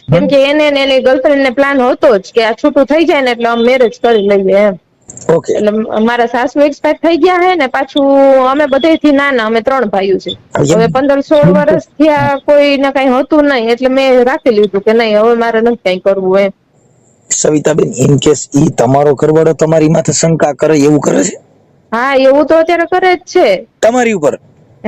કેમ કે એને ને એની ગર્લફ્રેન્ડ ને પ્લાન હતો જ કે આ છૂટું થઈ જાય ને એટલે અમે મેરેજ કરી લઈએ એમ. ઓકે. એટલે મારા સાસુ એક્સપાયર થઈ ગયા હે ને પાછું અમે બધેથી નાના, અમે 3 ભાઈઓ છે. હવે 15-16 વર્ષ થયા કોઈને કઈ હતું નહીં એટલે મેં રાખી લીધું કે નહીં હવે મારે નથી કઈ કરવું એમ. સવિતાબેન, ઇન કેસ ઈ તમારો ઘરવાળો તમારી માથે શંકા કરે એવું કરે છે? હા, એવું તો અત્યારે કરે જ છે તમારી ઉપર.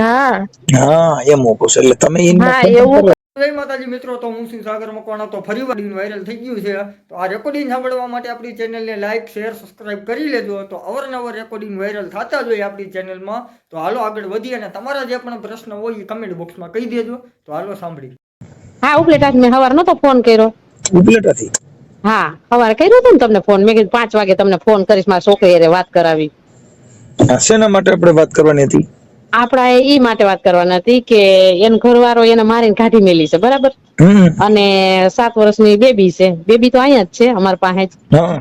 હા હા, એમ હું કહું છું. એટલે તમે હા એવું. જય માતાજી મિત્રો, તો હું છું સાગર મકવાણા. તો ફરી વાર વાયરલ થઈ ગયું છે. તો આ રેકોર્ડિંગ સાંભળવા માટે આપણી ચેનલને લાઈક, શેર, સબસ્ક્રાઇબ કરી લેજો. તો અવારનવાર રેકોર્ડિંગ વાયરલ થતા જ હોય આપણી ચેનલમાં. તો હાલો આગળ વધીએ અને તમારા જે પણ પ્રશ્ન હોય એ કમેન્ટ બોક્સમાં કહી દેજો. તો હાલો સાંભળી. હા, ઉપલેટા મેં સવાર નતો ફોન કર્યો. ઉપલેટાથી? હા, સવારે કર્યો હતો ને તમને ફોન. મેં કીધું 5 વાગે તમને ફોન કરીશ, મારા છોકરી હારે વાત કરાવી. શેના માટે આપણે વાત કરવાની હતી? આપડા ઈ માટે વાત કરવાની હતી કે એનો ઘરવાળો એને મારીને કાઢી મેલી છે, બરાબર? અને 7 વર્ષની બેબી છે. બેબી તો અહીંયા જ છે અમારા પાસે જ.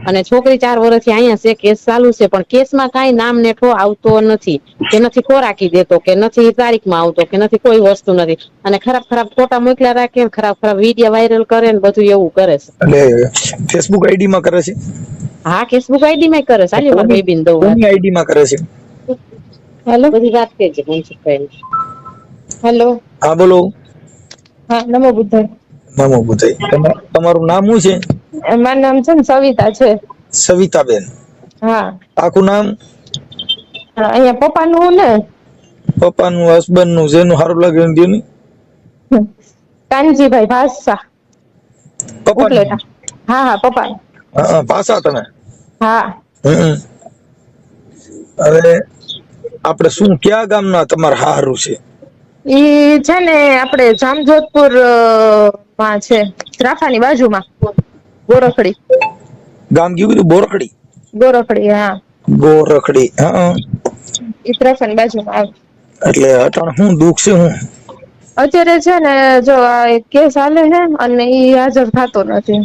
અને છોકરી 4 વર્ષથી અહીંયા છે. કેસ ચાલુ છે પણ કેસમાં કાંઈ નામ નેઠો આવતો નથી. કે નથી ખોરાકી દેતો, કે નથી તારીખમાં આવતો, કે નથી કોઈ વસ્તુ નથી. અને ખરાબ ખરાબ ફોટા મોકલ્યા રાખે, ખરાબ ખરાબ વિડીયો વાયરલ કરે ને બધું એવું કરે છે. એટલે ફેસબુક આઈડી માં કરે છે? હા, ફેસબુક આઈડી માં કરે છે. સાલી મારી બેબીને દઉં. કોની આઈડી માં કરે છે? હેલો, બધી વાત કરજે મનસુખભાઈ. હેલો. હા બોલો. હા, નમો બુદ્ધાય. નમો બુદ્ધાય. તમારું નામ શું છે? મારું નામ છે ને સવિતા છે. સવિતાબેન? હા. આખું નામ? અહીંયા પપ્પાનું ને પપ્પાનું, હસબન્ડ નું, જેનું સારું લાગે એનું દયો ને. કાનજીભાઈ ભાષા. પપ્પા? ઉપલેટા. હા હા, પપ્પા. હા, ભાષા તમે? હા. હવે આપણે શું, કયા ગામના તમારા હારું છે? ઈ છે ને આપણે જામજોધપુર માં છે, રાફાની બાજુમાં, ગોરખડી. ગામ કયું કીધું? બોરખડી? ગોરખડી, હા. ગોરખડી, હા. ઈ રાફાની બાજુમાં આવે. એટલે અટાણે શું દુઃખ છે? હું અત્યારે છે ને જો આ કેસ હાલે છે અને ઈ હાજર થતો નથી.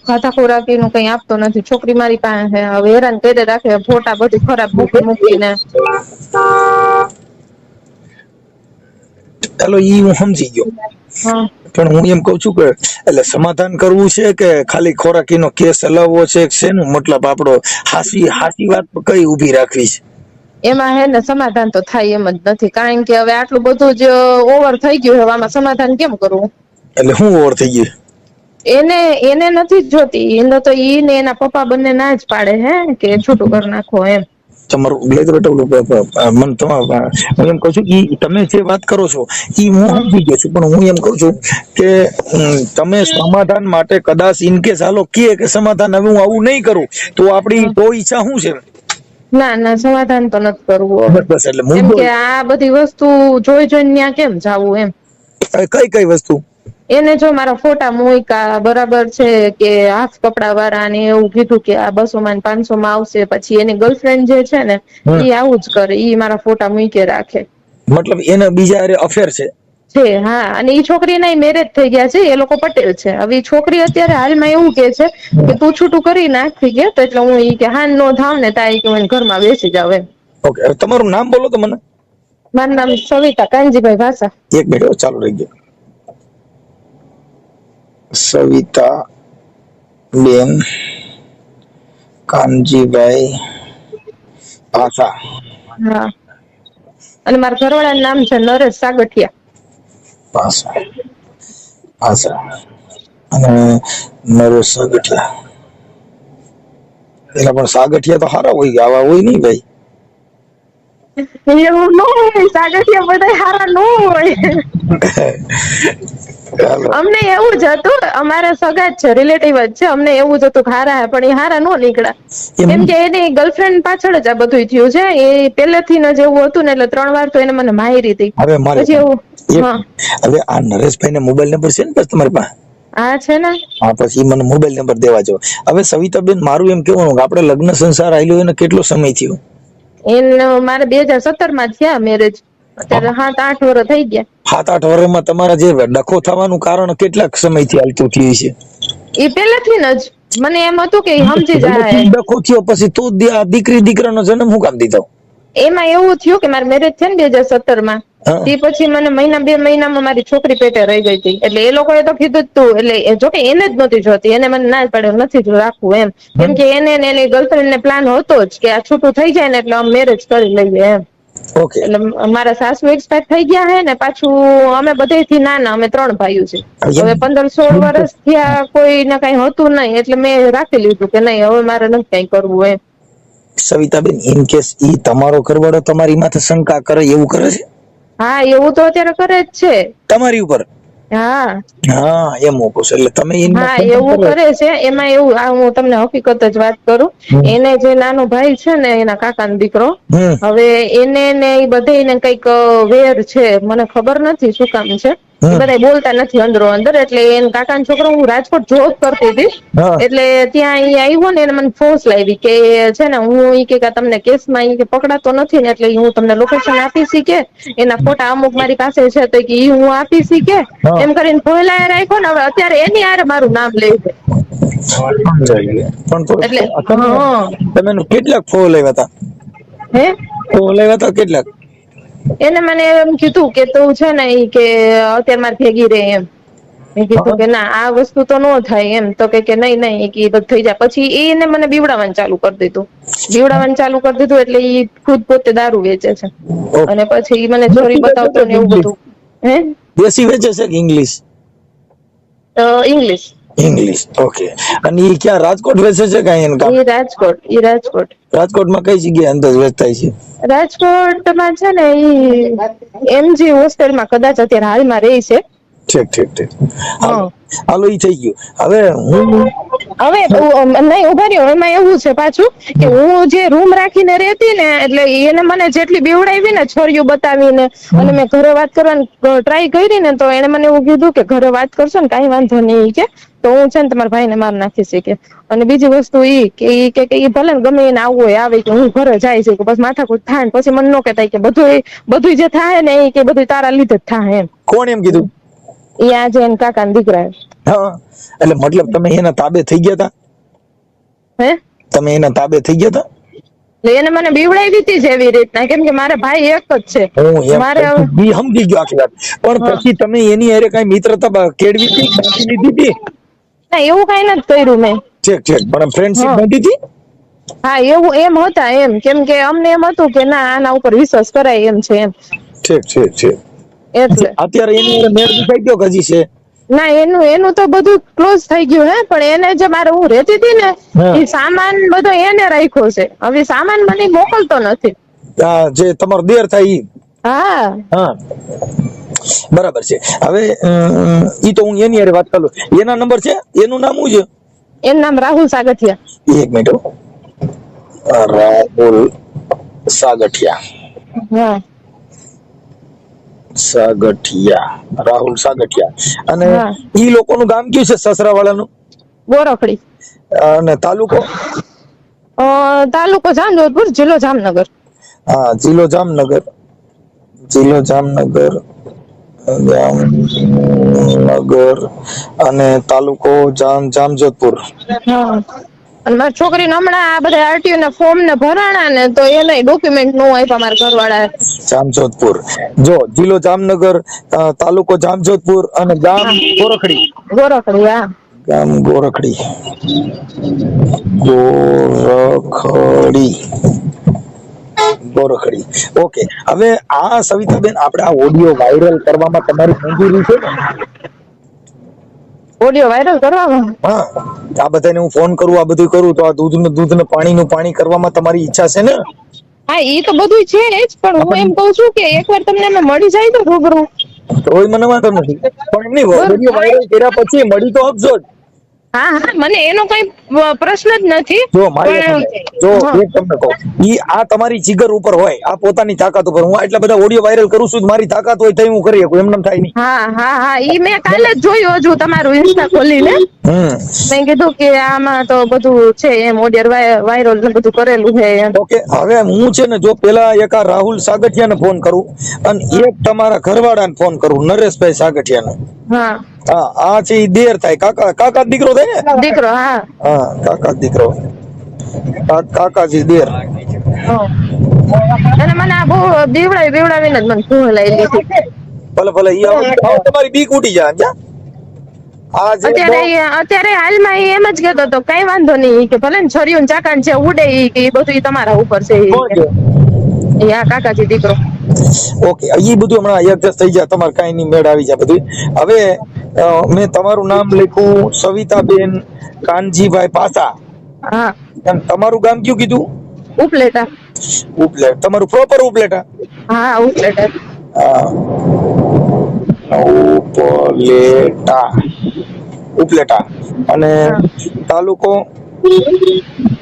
ખાતા ખોરાકી નું કઈ આપતો નથી. છોકરી મારી પાસે હવે હેરાન કરે રાખે, ફોટા બધી ખરાબ મૂકી મૂકીને. ચાલો, ઈ હું સમજી ગયો. હા. પણ હું એમ કઉ છું કે એટલે સમાધાન કરવું છે કે ખાલી ખોરાકીનો કેસ હલાવવો છે? શેનું મતલબ આપણો હાસી વાત કઈ ઊભી રાખવી છે? એમાં હે ને સમાધાન તો થાય એમ જ નથી, કારણ કે હવે આટલું બધું જ ઓવર થઈ ગયું. હવે આમાં સમાધાન કેમ કરવું? એટલે શું ઓવર થઈ ગયું? એને નથી જ જોતી. એને તો ઈ ને એના પપ્પા બંને ના જ પાડે હે કે છૂટું કરી નાખો એમ. તમારું હું એમ કઉ છું કે તમે જે વાત કરો છો ઈ હું સમજી ગયો છું, પણ હું એમ કઉ છું કે તમે સમાધાન માટે કદાચ ઇનકેસ હાલો કે સમાધાન હવે હું આવું નહીં કરું તો આપડી તો ઈચ્છા શું છે? ના ના, સમાધાન તો નથી કરવું હવે. બસ એટલે કેમ મુદ્દો કે આ બધી વસ્તુ જોઈ જોઈને ત્યાં કેમ જાવું એમ. કઈ કઈ વસ્તુ? એને જો મારા ફોટા મૂક્યા, બરાબર છે, કે હાફ કપડા વાળા ને એવું કીધું કે આ 200 માં 500 માં આવશે. પછી એની ગર્લફ્રેન્ડ જે છે ને ઈ આવું જ કરે, ઈ મારા ફોટા મૂકે રાખે. મતલબ એને બીજા હારે અફેર છે? હા, અને ઈ છોકરી ના મેરેજ થઈ ગયા છે. એ લોકો પટેલ છે. હવે છોકરી અત્યારે હાલમાં એવું કે છે કે તું છૂટું કરી નાખી કે, તો એટલે હું ઈ કે હાન નો થાવ ને તા કે હું ઘરમાં બેસી જાવ એમ. ઓકે, તમારું નામ બોલો તો મને. મારું નામ સવિતા કાનજીભાઈ ભાષા. એક મિનિટ ચાલુ રહી ગયો. સવિતા બેન કાનજીભાઈ ભાષા. હા, અને મારા ઘરવાળાનું નામ છે નરેશ સાગઠિયા. ભાષા ભાષા અને નરેશ સાગઠિયા. એટલે પણ સાગઠિયા તો સારા હોય, આવા હોય નહીં ભાઈ. એવું ન હોય, સાગઠિયા બધા હારા ન હોય. અમને એવું જ હતું, અમારા સગા જ છે, રિલેટિવ જ છે. અમને એવું જ હતું હારા, પણ એ હારા નો નીકળ્યા. કેમ કે એની ગર્લફ્રેન્ડ પાછળ જ આ બધું થયું છે. એ પહેલેથી જ એવું હતું ને, એટલે 3 વાર તો એને મને મારી હતી. હવે મારે પછી એવું. હવે આ નરેશભાઈ ને મોબાઈલ નંબર છે ને બસ તમારી પાસે? હા છે ને. હા, પછી મને મોબાઈલ નંબર દેવા જો. હવે સવિતાબેન, મારું એમ કેવાનું કે આપણે લગ્ન સંસાર આલ્યો એને કેટલો સમય થયો? એને મારે 2017 માં થયા મેરેજ. અત્યારે 7-8 વર્ષ થઈ ગયા. 7-8 વર્ષમાં તમારા જે ડખો થવાનું કારણ કેટલાક સમયથી હાલતું થયું છે? એ પહેલેથી જ મને એમ હતું કે સમજી જાય. ડખો થયો પછી તું દીકરી દીકરાનો જન્મ શું કામ દીધો? એમાં એવું થયું કે મારા મેરેજ છે ને 2017 માં, હા. તે પછી મને મહિના 2 મહિનામાં મારી છોકરી પેટે રહી ગઈ હતી. એટલે એ લોકોએ તો કીધું જ તું, એટલે જોકે એને જ નહોતી જોતી, એને મને ના જ પાડ્યો નથી જ રાખવું એમ, કેમ કે એને ને એની ગર્લફ્રેન્ડ ને પ્લાન હતો જ કે આ છૂટું થઈ જાય ને એટલે મેરેજ કરી લઈએ એમ. ઓકે. એટલે મારા સાસુ એક્સપાયર થઈ ગયા હે ને, પાછું અમે બધેથી નાના, અમે 3 ભાઈઓ છે. હવે 15-16 વર્ષ થયા, કોઈને કઈ હતું નહીં, એટલે મેં રાખી લીધું કે નહીં હવે મારે નથી કઈ કરવું એમ. સવિતાબેન, ઇન કેસ ઈ તમારો ઘરવાળો તમારી માથે શંકા કરે એવું કરે છે? હા, એવું તો અત્યારે કરે જ છે. તમારી ઉપર? હા હા, એમ કહું છું. એટલે તમે હા, એવું કરે છે. એમાં એવું, આ હું તમને હકીકત જ વાત કરું, એને જે નાનો ભાઈ છે ને, એના કાકાનો દીકરો, હવે એને ને એ બધે કઈક વેર છે, મને ખબર નથી શું કામ છે. એ બધા બોલતા નથી અંદરો અંદર. એટલે એને કાકાનો છોકરો, હું રાજકોટ જોબ કરતી હતી, એટલે ત્યાં ઈ આવ્યો ને, એને મને ફોર્સ લાવી કે છે ને, હું ઈ કે તમને કેસમાં ઈ કે પકડાતો નથી ને, એટલે હું તમને લોકેશન આપી કે એના ફોટા અમુક મારી પાસે છે, તો ઈ હું આપી કે એમ કરીને ફોલાય રાખ્યો ને. હવે અત્યારે એની હારે મારું નામ લે છે. પણ એટલે તમે કેટલાક ફોન લેવા હતા? હે ફોન લેવા હતા કેટલાક? એને મને એમ કીધું કે તું છે ને, ઈ કે અત્યારે મારે ભેગી રે એમ. મેં કીધું કે ના, આ વસ્તુ તો ન થાય એમ. તો કે નહીં નહીં, એ બધું થઈ જાય. પછી એને મને બીવડાવવાનું ચાલુ કરી દીધું. બીવડાવવાનું ચાલુ કરી દીધું એટલે ઈ ખુદ પોતે દારૂ વેચે છે. અને પછી ઈ મને ચોરી બતાવતો ને એવું બધું. હે દેશી વેચે છે કે ઇંગ્લિશ? ઇંગ્લિશ. English, okay. અને ઈ ક્યાં રાજકોટ વેચે છે કે અહીંયા? ઈ રાજકોટ. રાજકોટમાં કઈ જગ્યાએ અંદાજ વેચતા છે? રાજકોટમાં છે ને, ઈ એમજી હોસ્ટેલમાં કદાચ અત્યારે હાલમાં રહી છે. ઠીક. હાલો, ઈ થઈ ગયું. હવે નહીં, ઉભા રહ્યો. એમાં એવું છે પાછું કે હું જે રૂમ રાખીને રહેતી ને, એટલે એને મને જેટલી બીવડાવી ને, છોરીઓ બતાવીને, અને મેં ઘરે વાત કરવાની ટ્રાય કરી ને, તો એને મને એવું કીધું કે ઘરે વાત કરશો ને કાંઈ વાંધો નહીં, કે તો હું છે ને તમારા ભાઈને માર નાખીશ કે. અને બીજી વસ્તુ ઈ કે ઈ ભલે ને ગમે એને આવવું હોય આવે, કે હું ઘરે જાય છે, કે બસ માથાકૂટ થાય ને પછી મને ન કહેતા કે બધું જે થાય ને એ કે બધું તારા લીધે જ થાય એમ. કોણ એમ કીધું? ઈ આજે એના કાકાના દીકરા. હા, એટલે મતલબ તમે એના તાબે થઈ ગયા હતા? હે તમે એના તાબે થઈ ગયા હતા? એને મને બીવડાવી હતી જ એવી રીતના, કેમ કે મારા ભાઈ એક જ છે. મારે સમજી ગયો આખી વાત. પણ પછી તમે એની હારે કઈ મિત્રતા કેળવી હતી, બાંધી લીધી હતી? ના, એવું કઈ નથી કર્યું મેં. ઠીક. પણ ફ્રેન્ડશિપ બાંધી હતી? હા, એવું એમ હતા એમ, કેમ કે અમને એમ હતું કે ના, આના ઉપર વિશ્વાસ કરાય એમ છે એમ. ઠીક. એટલે અત્યારે એની મેળ થઈ ગયો કે હજી છે? ના, એનું તો બધું ક્લોઝ થઈ ગયું હે. પણ એને જે મારે હું રહેતી હતી ને, એ સામાન બધો એને રાખ્યો છે. હવે સામાન મને મોકલતો નથી. જે તમારો દેર થાય ઈ? હા, બરાબર છે. હવે ઈ તો હું એની હારે વાત કરું. એના નંબર છે? એનું નામ શું છે? એનું નામ રાહુલ સાગઠિયા. એક મિનિટ. રાહુલ સાગઠિયા. રાહુલ સાગઠિયા. અને ઈ લોકોનું ગામ કયું છે? સસરાવાળાનું? ગોરખડી. અને તાલુકો? તાલુકો જામજોધપુર, જિલ્લો જામનગર. હા, જિલ્લો જામનગર. અને તાલુકો જામજોધપુર. અને મારી છોકરીને હમણાં આ બધા આરટીઓ ના ફોર્મ ને ભરાણા ને, તો એને ડોક્યુમેન્ટ નો આપ્યા મારા ઘરવાળા. જામજોધપુર. જો જિલ્લો જામનગર, તાલુકો જામજોધપુર અને ગામ ગોરખડી. હા. ગામ ગોરખડી. ઓકે. હવે આ સવિતાબેન, આપણે આ ઓડિયો વાયરલ કરવામાં તમારી મંજૂરી છે ને? ઓડિયો વાયરલ કરવામાં? હા, આ બધાને હું ફોન કરું, આ બધું કરું, તો આ દૂધ ને પાણીનું પાણી કરવામાં તમારી ઈચ્છા છે ને? હા, એ તો બધું છે જ. પણ હું એમ કઉ છું કે એકવાર તમને અમે મળી જાય તો રૂબરૂ. તોય મને વાંધો નથી. પણ એમની ઓડિયો વાયરલ કર્યા પછી મળી તો આપજો જ. હા, મને એનો કઈ પ્રશ્ન જ નથી. એક તમને કહું, ઈ આ તમારી જીગર ઉપર હોય, આ પોતાની તાકાત ઉપર. હું એટલા બધા ઓડિયો વાયરલ કરું છું, મારી તાકાત હોય તો હું કરી શકું, એમ થાય નહીં. હા, ઈ મેં કાલે જ જોયું હજુ તમારું ઇન્સ્ટા ખોલીને. મેં કીધું કે આમાં તો બધું છે એમ, ઓડિયો વાયરલ ને બધું કરેલું છે એમ. ઓકે. હવે હું છે ને, જો પેલા એક આ રાહુલ સાગઠિયાને ફોન કરું અને એક તમારા ઘરવાળાને ફોન કરું, નરેશભાઈ સાગઠિયાને. આ છે ઈ દેર થાય, કાકા દીકરો થાય ને? દીકરો. હા, કાકા દીકરો. કાકાજી દેર. અને મને આ બહુ બીવડાવીને જ મને ફૂલાઈ લીધી. ભલે ભલે ઈ આવો તમારી બીક ઉડી જાય જા. આ જે અત્યારે હાલમાં ઈ એમ જ કહેતો હતો કઈ વાંધો નહીં કે ભલે ને છરીયું ને ચાકાન છે ઉડે ઈ કે ઈ બધું ઈ તમારા ઉપર છે ઈ આ કાકાજી દીકરો. ઓકે ઈ બધું હમણાં એડજસ્ટ થઈ જાય, તમારે કઈ નહીં મેળ આવી જાય બધું. હવે મેં તમારું નામ લખ્યું સવિતાબેન કાનજીભાઈ પાસા. હા. અને તમારું ગામ કયું કીધું? ઉપલેટા. ઉપલેટા. તમારું પ્રોપર ઉપલેટા? હા ઉપલેટા. હા ઉપલેટા. ઉપલેટા. અને તાલુકો?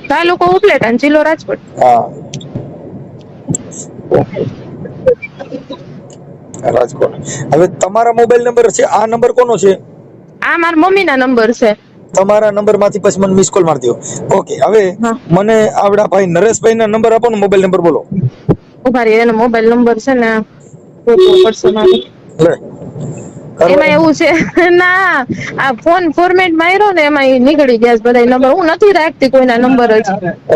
તાલુકો ઉપલેટા અને જિલ્લો રાજકોટ. હા રાજકોટ. હવે તમારા મોબાઈલ નંબર છે, આ નંબર કોનો છે? આ મારા મમ્મીના નંબર છે. તમારા નંબર માંથી પછી મને મિસ કોલ મારી દો. ઓકે હવે મને આવડા ભાઈ નરેશભાઈ ના નંબર આપો ને, મોબાઈલ નંબર બોલો. ઉભા રહી, એનો મોબાઈલ નંબર છે ને એમાં એવું છે ના આ ફોન ફોર્મેટ માર્યો ને એમાં નીકળી ગયા બધા નંબર. હું નથી રાખતી કોઈના નંબર જ.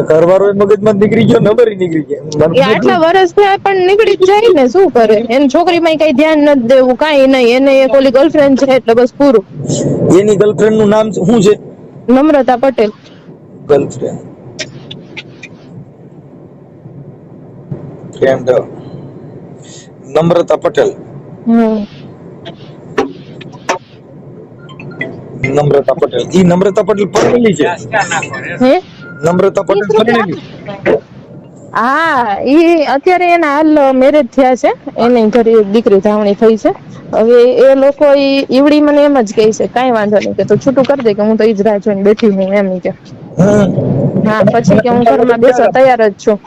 ઘરવાળો મગજમાં નીકળી ગયો, નંબર નીકળી ગયો. આટલા વર્ષ થયા પણ નીકળી જ જાય ને, શું કરે? એની છોકરીમાં કઈ ધ્યાન નથી દેવું, કઈ નહીં. એને એક ઓલી ગર્લફ્રેન્ડ છે એટલે બસ પૂરું. એની ગર્લફ્રેન્ડ નું નામ શું છે? નમ્રતા પટેલ. ગર્લફ્રેન્ડ ફ્રેન્ડ નમ્રતા પટેલ. નમ્રતા પટેલ. ઈ નમ્રતા પટેલ પરણેલી છે? હે નમ્રતા પટેલ પરણેલી? હા ઈ અત્યારે એના હાલ મેરેજ થયા છે, એને ઘરે દીકરી ધાવણી થઈ છે. હવે એ લોકો ઈવડી મને એમ જ કહે છે કઈ વાંધો નહીં કે તું છૂટું કરી દે કે હું તો ઈ જ રાહ જોઈને બેઠી હું એમ કે. હા પછી કે હું ઘરમાં બેસવા તૈયાર જ છું.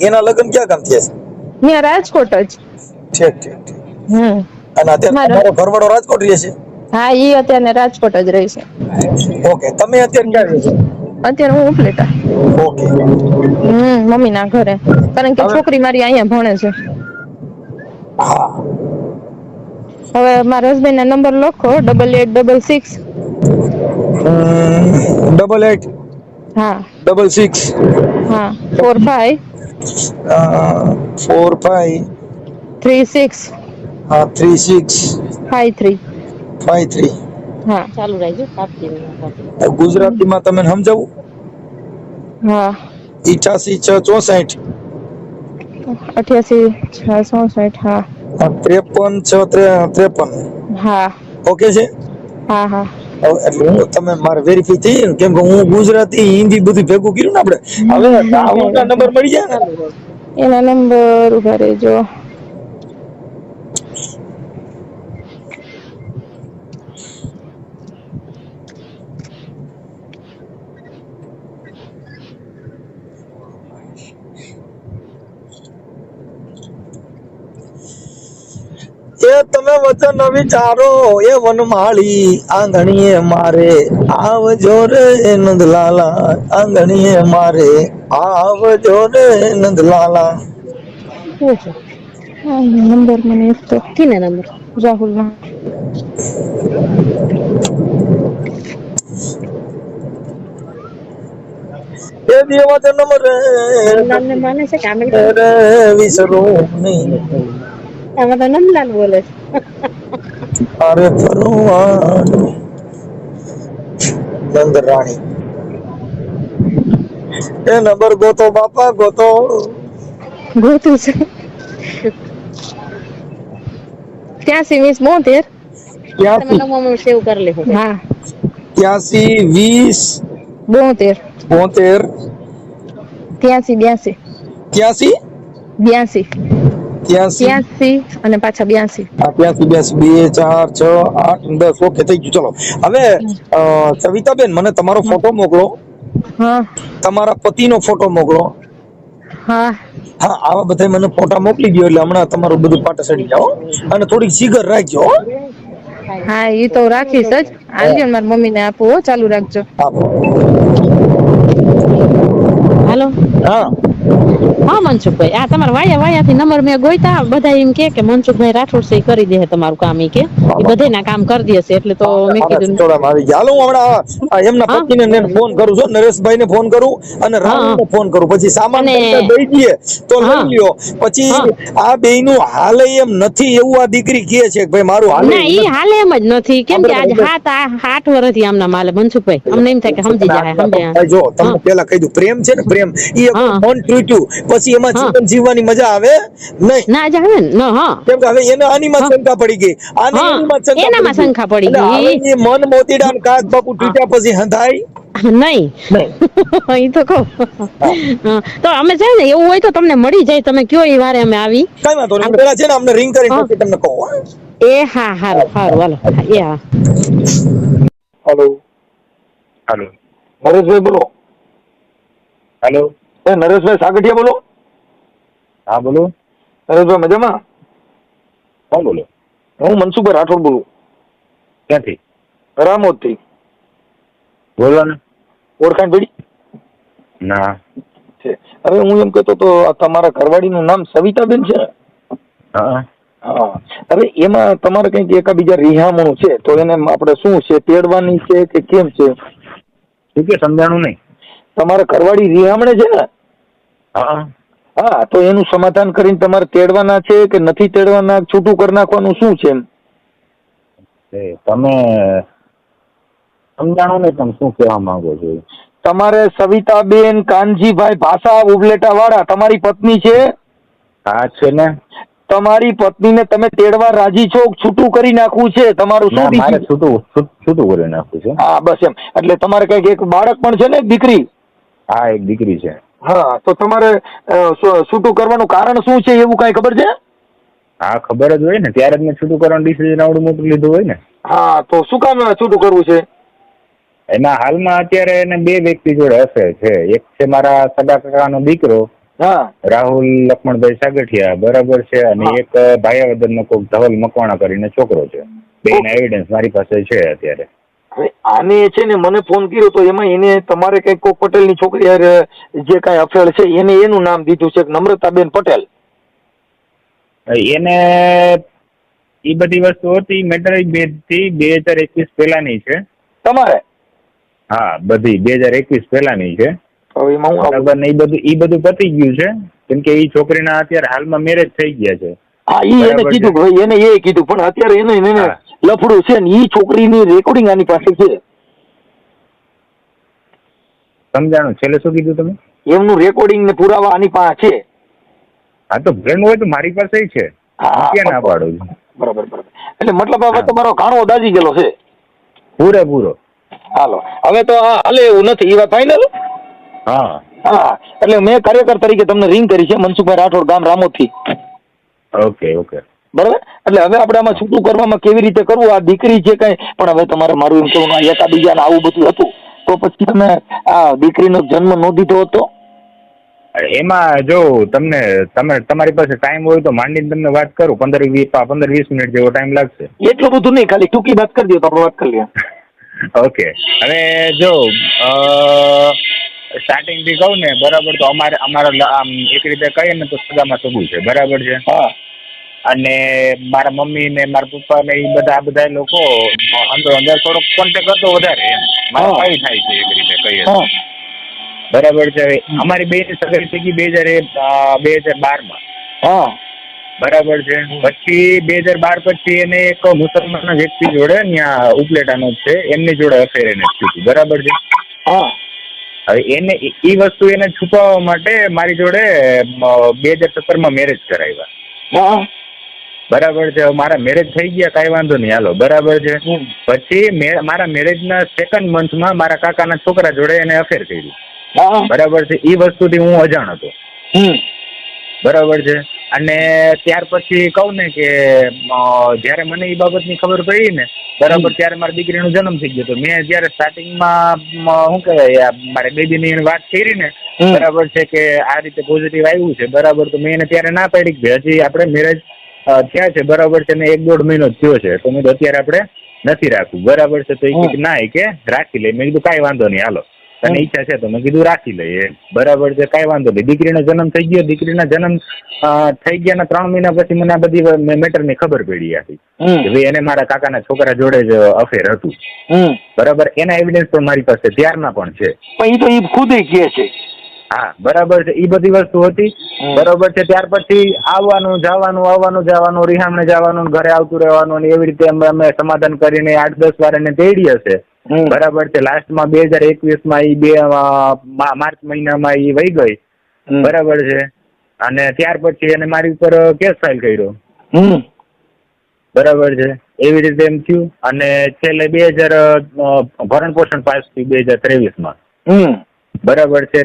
એના લગ્ન ક્યાં ગામ થયા છે? ત્યાં રાજકોટ જ. ઠીક ઠીક. અને અત્યારે તમારો ઘરવાળો રાજકોટ રહે છે? હા ઈ અત્યારે રાજકોટ જ રહે છે. ઓકે તમે અત્યારે ક્યાં રહો છો? અત્યારે હું ઉપલેટા. ઓકે. મમ્મી ના ઘરે, કારણ કે છોકરી મારી અહીંયા ભણે છે. હા હવે મારા હસબન્ડ ના નંબર લખો 8866. 88 હા 66. હા 45 45 36. હા 36 53. 53. હા ચાલુ રાખજો. ગુજરાતીમાં તમે સમજાવું? હા 88 6 64. 88 6 64. હા 53 6 53. હા ઓકે છે? હા હા એટલે હું તમે મારે વેરીફાઈ થઈ જાય, કેમ કે હું ગુજરાતી હિન્દી બધું ભેગું કર્યું ને આપણે. હવે રાહુલના નંબર મળી જાય ને? એના નંબર ઉભા રહેજો. એ તમે વચન વિચારો એ વનમાળી આંગણીએ મારે આવજો રે નંદલાલા, આંગણીએ મારે આવજો રે નંદલાલા. નંબર મને એક તો કિના નંબર? રાહુલ ના. એ દેવા તે નંબર નંદલાલ ને માને છે કે આમે રે વિસરું નહીં. આમાં તો નંદલાલ બોલે છે. અરે ફરવાનું નંદ રાણી. એ નંબર ગોતો બાપા ગોતો. ગોતું છે 83 20 72. તમે સેવ કરી લેજો. હા 83 20 72 72 83 82 83 83 અને પાછા 82. હા 83 82 2 4 6 8 10. ઓકે થઈ ગયું. ચલો હવે સવિતાબેન મને તમારો ફોટો મોકલો. હા તમારા પતિનો ફોટો મોકલો. હા હા આવા બધા મને ફોટા મોકલી દો એટલે હમણાં તમારું બધું પાટા સડી જાઓ. અને થોડીક સિગર રાખજો. હા ઈ તો રાખીશ જ. આલજો મારી મમ્મીને આપો, ચાલુ રાખજો. આપો. હાલો હા હા મનસુખભાઈ, આ તમારા વાયાથી નંબર મેં ગોઈતા, બધા એમ કે મનસુખભાઈ રાઠોડ છે કરી દે તમારું કામ, ઈ કે બધાના કામ કરી દે છે, એટલે તો મેં કીધું આવી ગયા. હાલો હું હમણાં એમના હા પતિને ફોન કરું છું, નરેશભાઈ ને ફોન કરું અને રાહુલ ને ફોન કરું, પછી સામાન અને પૈસા દઈ દઈએ તો લઈ હા લ્યો. પછી હા આ બેયનું હાલે એમ નથી એવું આ દીકરી કહે છે કે ભાઈ મારું હાલે ના, એમ ઈ નથી. હાલે એમ જ નથી, કેમ કે બરાબર, આજે એટલે 7-8 વર્ષથી આમના માલે મનસુખભાઈ, અમને એમ થાય કે સમજી જાય, સમજ્યા. જો હા તમને પેલા કહી દઉં, પ્રેમ છે ને પ્રેમ, એ હા મન તૂટ્યું પછી એમાં હા જીવન જીવવાની મજા આવે નહીં. ના જ આવે ને, હા કેમ કે હવે એને આનીમાં હા શંકા પડી ગઈ, આને હા એનીમાં શંકા એનામાં પડી ગઈ, શંકા પડી એટલે હવે ગઈ એ મન મોતીડા ને કાચ બાપુ તૂટ્યા પછી હંધાય નહીં. નહીં. ઈ તો કહું. હા, તો અમે છે ને, એવું હોય તો તમને મળી જાય, તમે કયો એ વારે અમે આવી. કઈ વાંધો નહીં, હું પેલા છે ને અમને રિંગ કરીને હા પછી તમને કહું. એ હા, હારું હારું, હાલો એ હા. હેલો, હાલો. નરેશભાઈ બોલો. હાલો. નરેશભાઈ સાગઠિયા બોલો. હા બોલો. નરેશભાઈ મજામાં? કોણ બોલો? હું મનસુખભાઈ રાઠોડ બોલું, ક્યાંથી? રામોદ થી. બોલો ને. ઓળખાણ પડી? ના. છે. હવે હું એમ કહેતો તો આ તમારા ઘરવાળીનું નામ સવિતાબેન છે ને? હા. હા. હવે એમાં તમારે કંઈક એકાબીજા રિહામણું છે, તો એને આપણે શું છે, તેડવાની છે કે કેમ છે? શું કે સમજાણું નહીં. તમારા ઘરવાળી રિહામણે છે ને? હા. હા, તો એનું સમાધાન કરીને તમારે તેડવાના છે કે નથી તેડવાના, છૂટું કરી નાખવાનું, શું છે એમ? તમે સમજાણું નહીં, તમે શું કહેવા માંગો છો? તમારે સવિતાબેન કાનજીભાઈ ભાષા ઉબલેટા વાળા તમારી પત્ની છે? હા છે ને. તમારી પત્નીને તમે તેડવા રાજી છો? છૂટું કરી નાખવું છે તમારું? શું મારે છૂટું કરી નાખવું છે. હા બસ એમ. એટલે તમારે કઈક એક બાળક પણ છે ને, એક દીકરી? હા, એક દીકરી છે. હા, તો તમારે છૂટું કરવાનું કારણ શું છે એવું કઈ ખબર છે? હા ખબર જ હોય ને, ત્યારે જ મેં છૂટું કરવાનું ડિસિઝન આવડું મોટું લીધું હોય ને. હા, તો શું કામ છૂટું કરવું છે? એમાં હાલમાં અત્યારે એને 2 વ્યક્તિ જોડે અફેર છે. એક છે મારા સગા કાકાનો દીકરો રાહુલ લક્ષ્મણભાઈ સાગઠિયા, બરાબર છે, અને એક ભાયાવદરનો કોક ધવલ મકવાણા કરીને છોકરો છે. બેના એવિડન્સ મારી પાસે છે અત્યારે. હવે આને છે ને મને ફોન કર્યો તો એમાં એને તમારે કઈક કોક પટેલની છોકરી જે કઈ અફેર છે એને એનું નામ દીધું છે નમ્રતાબેન પટેલ. એને એ બધી વસ્તુ હતી મેટર 2021 પહેલાની છે તમારે? હા, બધી 2021 પહેલાની છે. હવે એમાં હું બરાબર ને, એ બધું પતી ગયું છે, કેમ કે એ છોકરીના અત્યારે હાલમાં મેરેજ થઈ ગયા છે. હા, એને કીધું ભાઈ, એને એ કીધું, પણ અત્યારે એને લફડું છે ને, ઈ છોકરીની રેકોર્ડિંગ આની પાસે છે. સમજાણું? છેલ્લે શું કીધું તમે? એમનું રેકોર્ડિંગ ને પુરાવા આની પાસે છે. હા, તો ફ્રેન્ડ હોય તો મારી પાસે છે. ક્યાં ના પાડું છું? બરાબર બરાબર. એટલે મતલબ હવે તમારો ઘાણો દાજી ગયેલો છે પૂરેપૂરો. હાલો, હવે તો હાલે એવું નથી, એ વાત ફાઈનલ? હા હા, એટલે મેં કાર્યકર તરીકે તમને રિંગ કરી છે, મનસુખભાઈ રાઠોડ, ગામ રામોદ થી. Okay okay. બરાબર. એટલે હવે આપણે આમાં છૂટું કરવામાં કેવી રીતે કરવું? આ દીકરી છે કઈ, પણ હવે તમારે મારું એમ કહેવું, એકાબીજાને આવું બધું હતું તો પછી તમે આ દીકરીનો જન્મ ન દીધો હતો? એમાં જો તમારી પાસે ટાઈમ હોય તો માંડીને તમને વાત કરું, 15-20 મિનિટ જેવો ટાઈમ લાગશે. એટલું બધું નહીં, ખાલી ટૂંકી વાત કરી દો તો આપણે વાત કરી લઈએ. ઓકે. હવે જો સ્ટાર્ટિંગ થી કહું ને, બરાબર, તો અમારા આમ એક રીતે કહીએ ને તો સગામાં સગું છે, બરાબર છે. હા. અને મારા મમ્મી ને મારા પપ્પા ને એ બધા લોકો અંદર થોડોક કોન્ટેક્ટ હતો વધારે, એમ મારા ભાઈ થાય છે એક રીતે કહીએ તો. બરાબર છે. અમારી બેની સગાઈ થઈ ગઈ 2012 માં. બરાબર છે. પછી 2012 પછી એને એક મુસલમાન વ્યક્તિ જોડે ત્યાં ઉપલેટાનો જ છે, એમની જોડે અફેર એને થયું, બરાબર છે. હવે એને એ વસ્તુ એને છુપાવવા માટે મારી જોડે 2017 માં મેરેજ કરાવ્યા. બરાબર છે. મારા મેરેજ થઈ ગયા, કઈ વાંધો નહીં, હાલો, બરાબર છે. પછી મારા મેરેજના 2nd મંથમાં મારા કાકાના છોકરા જોડે એને અફેર કર્યું. બરાબર છે. એ વસ્તુથી હું અજાણ હતો. બરાબર છે. અને ત્યાર પછી કહું ને કે જયારે મને એ બાબતની ખબર પડી ને, બરાબર, ત્યારે મારી દીકરીનો જન્મ થઈ ગયો હતો. મેં જયારે સ્ટાર્ટિંગમાં શું કહેવાય, મારે બેબીની વાત કરી ને, બરાબર છે, કે આ રીતે પોઝિટિવ આવ્યું છે, બરાબર, તો મેં એને ત્યારે ના પાડી કે હજી આપણે મેરેજ થયા છે, બરાબર છે, ને 1-1.5 મહિનો જ થયો છે, તો મેં અત્યારે આપણે નથી રાખવું, બરાબર છે. તો એ કે ના, કે રાખી લે. મેં કીધું કાંઈ વાંધો નહીં, હાલો. તને ઈચ્છા છે તો મેં કીધું રાખી લઈએ. બરાબર છે, કઈ વાંધો નહીં. દીકરીનો જન્મ થઈ ગયો. દીકરીના જન્મ થઈ ગયા 3 મહિના પછી મને આ બધી મેટરની ખબર પડી હતી કે ભાઈ એને મારા કાકાના છોકરા જોડે જ અફેર હતું. બરાબર, એના એવિડન્સ પણ મારી પાસે ત્યારના પણ છે. પણ એ તો એ ખુદ કહે છે. હા બરાબર છે, એ બધી વસ્તુ હતી. બરાબર છે, ત્યાર પછી આવવાનું જવાનું રિહામણે જવાનું, ઘરે આવતું રહેવાનું, એવી રીતે અમે સમાધાન કરીને 8-10 વાર એને તેડી હશે. બરાબર છે, લાસ્ટમાં 2021માં માર્ચ મહિનામાં એ વહી ગઈ. બરાબર છે, અને ત્યાર પછી એને મારી ઉપર કેસ ફાઇલ કર્યો. બરાબર છે, એવી રીતે એમ થયું. અને છેલ્લે 2000 ભરણ પોષણ પાસ થયું 2023માં. બરાબર છે,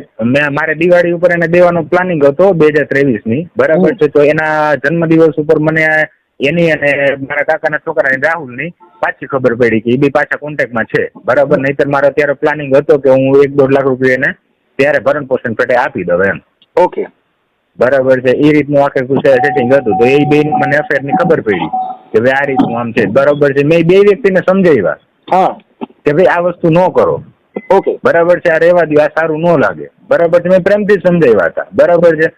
મારે દિવાળી ઉપર એને દેવાનો પ્લાનિંગ હતો 2023ની. બરાબર છે, તો એના જન્મદિવસ ઉપર મને એની અને મારા કાકાના છોકરાની રાહુલની પાછી ખબર પડી કે એ બી પાછા કોન્ટેક્ટમાં છે. બરાબર, નહીતર મારો ત્યારે પ્લાનિંગ હતો કે હું 1-1.5 લાખ રૂપિયા એને ત્યારે ભરણ પોષણ પેટે આપી દઉં એમ. ઓકે, બરાબર છે, એ રીતનું આખે સેટિંગ હતું. તો એ બે મને અફેરની ખબર પડી કે ભાઈ આ રીતનું આમ છે. બરાબર છે, મેં 2 વ્યક્તિને સમજાવ્યા કે ભાઈ આ વસ્તુ ન કરો. ઓકે, બરાબર છે, આ રહેવા દો, આ સારું ન લાગે. બરાબર છે, મેં પ્રેમથી સમજાવ્યા હતા. બરાબર છે,